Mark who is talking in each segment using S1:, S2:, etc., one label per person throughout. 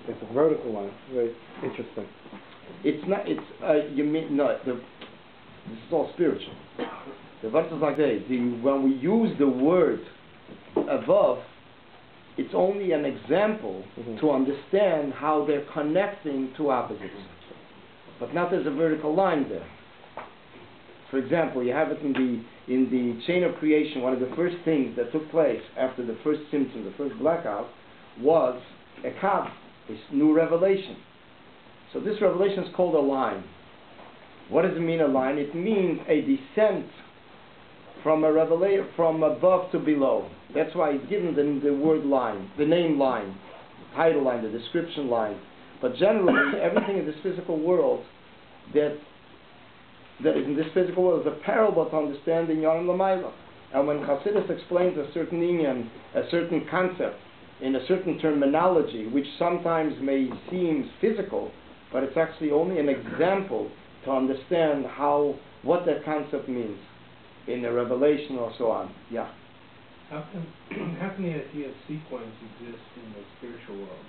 S1: It's a vertical line. Very interesting.
S2: It's not. It's you mean no. This is all spiritual. The verse is like this. When we use the word above, it's only an example to understand how they're connecting two opposites, but not as a vertical line there. For example, you have it in the chain of creation. One of the first things that took place after the first symptom, the first blackout, was a kav, this new revelation. So this revelation is called a line. What does it mean, a line? It means a descent from a revelation, from above to below. That's why it's given the word line, the name line, the title line, the description line. But generally, everything in this physical world that is in this physical world is a parable to understand the Inyan L'mayla. And when Chassidus explains a certain inyan, a certain concept, in a certain terminology, which sometimes may seem physical, but it's actually only an example to understand what that concept means in a revelation or so on. Yeah.
S3: How can the idea of sequence exist in the spiritual world?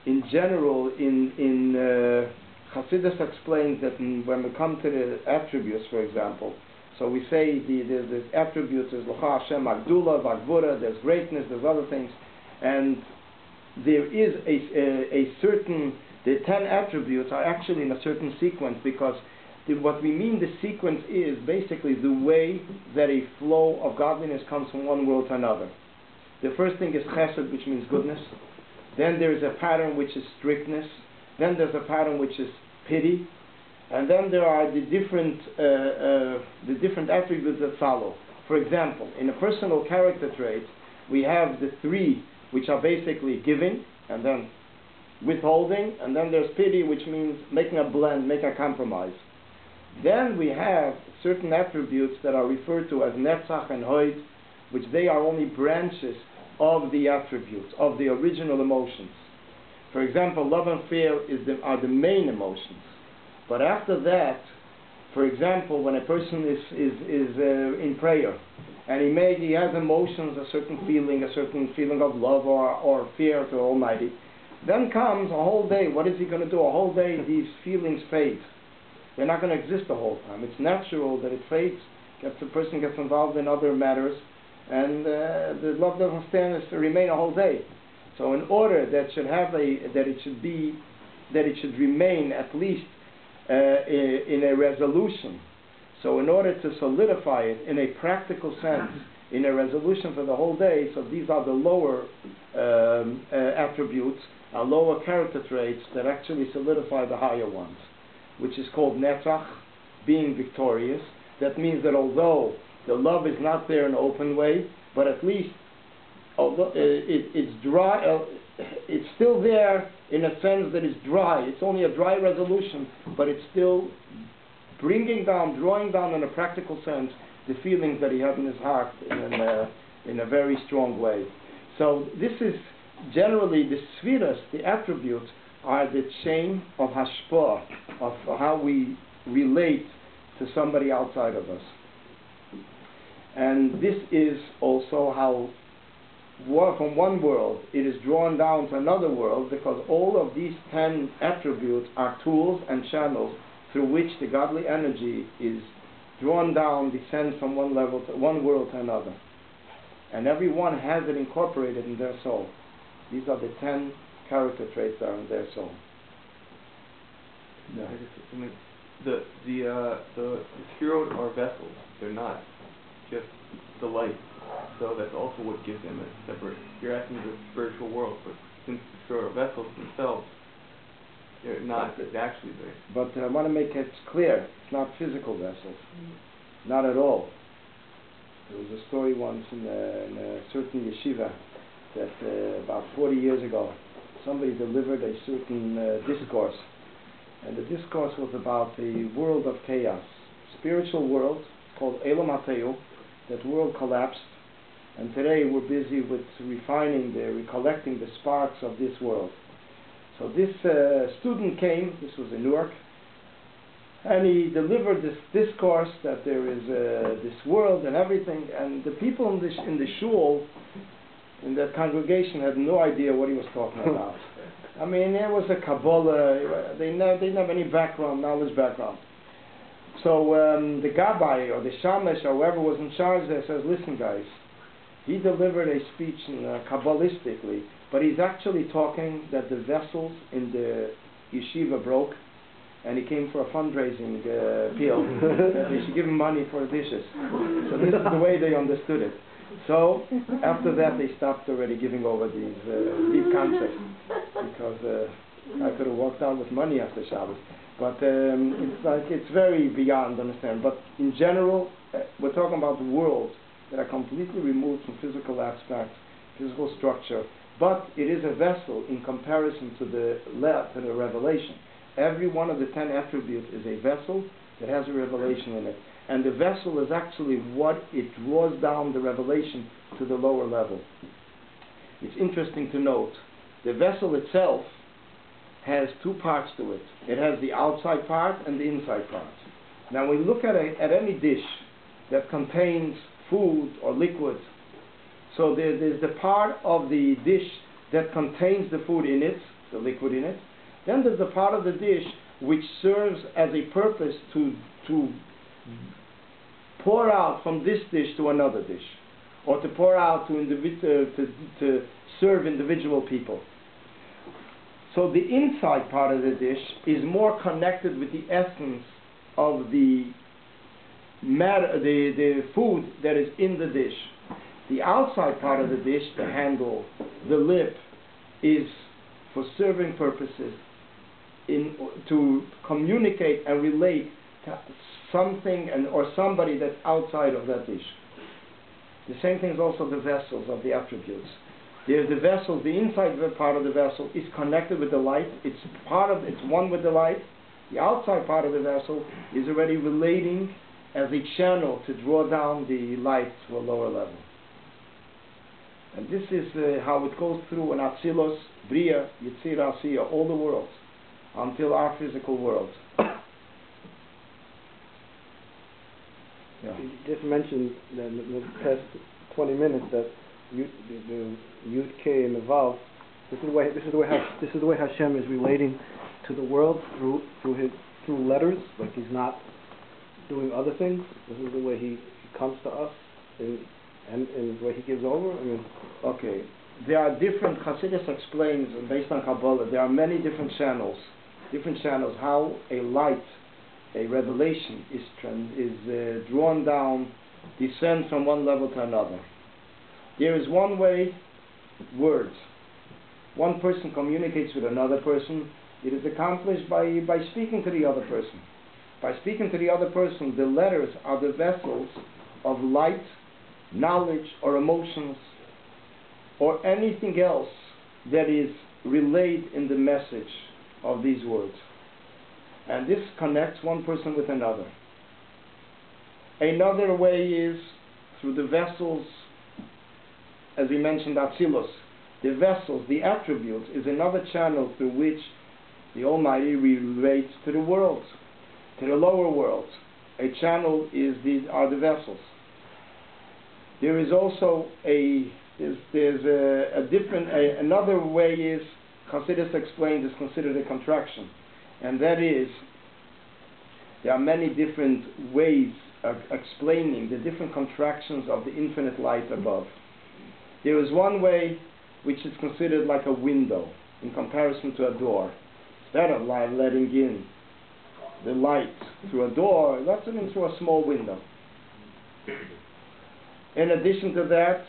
S2: In general, Chassidus explains that when we come to the attributes, for example, so we say the attributes is L'cha Hashem Agdula, Vagvura, there's greatness, there's other things, and there is a certain, the 10 attributes are actually in a certain sequence, because what we mean the sequence is basically the way that a flow of godliness comes from one world to another. The first thing is chesed, which means goodness. Then there is a pattern which is strictness. Then there's a pattern which is pity. And then there are the different attributes that follow. For example, in a personal character trait, we have the 3 which are basically giving, and then withholding, and then there's pity, which means making a blend, making a compromise. Then we have certain attributes that are referred to as netzach and hoid, which they are only branches of the attributes, of the original emotions. For example, love and fear are the main emotions. But after that, for example, when a person is in prayer, and he has emotions, a certain feeling of love or fear to Almighty, then comes a whole day. What is he going to do? A whole day, these feelings fade. They're not going to exist the whole time. It's natural that it fades. The person gets involved in other matters, and the love doesn't stand to remain a whole day. So in order that it should remain at least in a resolution. So in order to solidify it in a practical sense, in a resolution for the whole day, so these are the lower attributes, lower character traits that actually solidify the higher ones, which is called netzach, being victorious. That means that although the love is not there in an open way, but at least although it's dry, it's still there in a sense that it's dry. It's only a dry resolution, but it's still drawing down in a practical sense, the feelings that he has in his heart in a very strong way. So this is generally the sfiras, the attributes, are the chain of hashpah, of how we relate to somebody outside of us. And this is also how from one world it is drawn down to another world, because all of these 10 attributes are tools and channels through which the godly energy is drawn down, descends from one world to another. And everyone has it incorporated in their soul. These are the 10 character traits that are in their soul.
S4: Yeah, I mean, the spheroid are vessels. They're not just the light. So that's also what gives them a separate. You're asking the spiritual world, but since the spheroid are vessels themselves, they're not actually there.
S2: But I want to make it clear, it's not physical vessels. Not at all. There was a story once in a certain yeshiva that about 40 years ago, somebody delivered a certain discourse. And the discourse was about the world of chaos. Spiritual world, called Elam HaTeu. That world collapsed. And today we're busy with recollecting the sparks of this world. So this student came, this was in Newark, and he delivered this discourse that there is this world and everything, and the people in the shul in that congregation had no idea what he was talking about. I mean, it was a Kabbalah. They didn't have any knowledge background. So the Gabbai or the Shamash or whoever was in charge there says, listen guys, he delivered a speech Kabbalistically, but he's actually talking that the vessels in the yeshiva broke, and he came for a fundraising appeal. They should give him money for dishes. So this is the way they understood it. So after that they stopped already giving over these deep concepts, because I could have walked out with money after Shabbos. But it's very beyond understand. But in general, we're talking about worlds that are completely removed from physical aspects, physical structure. But it is a vessel in comparison to the revelation. Every one of the 10 attributes is a vessel that has a revelation in it. And the vessel is actually what it draws down the revelation to the lower level. It's interesting to note, the vessel itself has two parts to it. It has the outside part and the inside part. Now when we look at any dish that contains food or liquid, so there's the part of the dish that contains the food in it, the liquid in it. Then there's the part of the dish which serves as a purpose to pour out from this dish to another dish, or to pour out to serve individual people. So the inside part of the dish is more connected with the essence of the matter, the food that is in the dish. The outside part of the dish, the handle, the lip, is for serving purposes, to communicate and relate to something or somebody that's outside of that dish. The same thing is also the vessels of the attributes. There's the vessel, the inside part of the vessel is connected with the light. It's one with the light. The outside part of the vessel is already relating as a channel to draw down the light to a lower level. And this is how it goes through in Atzilos, Bria, Yetzir, Asiya, all the worlds, until our physical world.
S1: You just mentioned that in the past 20 minutes that the Yud K and the Vav. This is the way Hashem is relating to the world through letters. Like he's not doing other things. This is the way he comes to us and the way he gives over. I mean,
S2: okay, there are different. Chassidus explains based on Kabbalah. There are many different channels. How a light, a revelation is drawn down, descends from one level to another. There is one way, words. One person communicates with another person. It is accomplished by speaking to the other person. By speaking to the other person, the letters are the vessels of light, knowledge, or emotions, or anything else that is relayed in the message of these words. And this connects one person with another. Another way is through the vessels, as we mentioned, Atzilos. The vessels, the attributes, is another channel through which the Almighty relates to the worlds, to the lower worlds. A channel are the vessels. There is also another way is, Chassidus explains, is considered a contraction. And that is, there are many different ways of explaining the different contractions of the infinite light above. There is one way which is considered like a window in comparison to a door. Instead of letting in the light through a door, lets it in through a small window. In addition to that,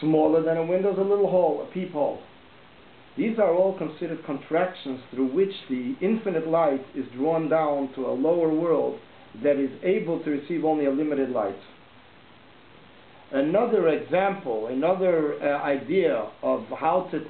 S2: smaller than a window is a little hole, a peephole. These are all considered contractions through which the infinite light is drawn down to a lower world that is able to receive only a limited light. Another example, another idea of how to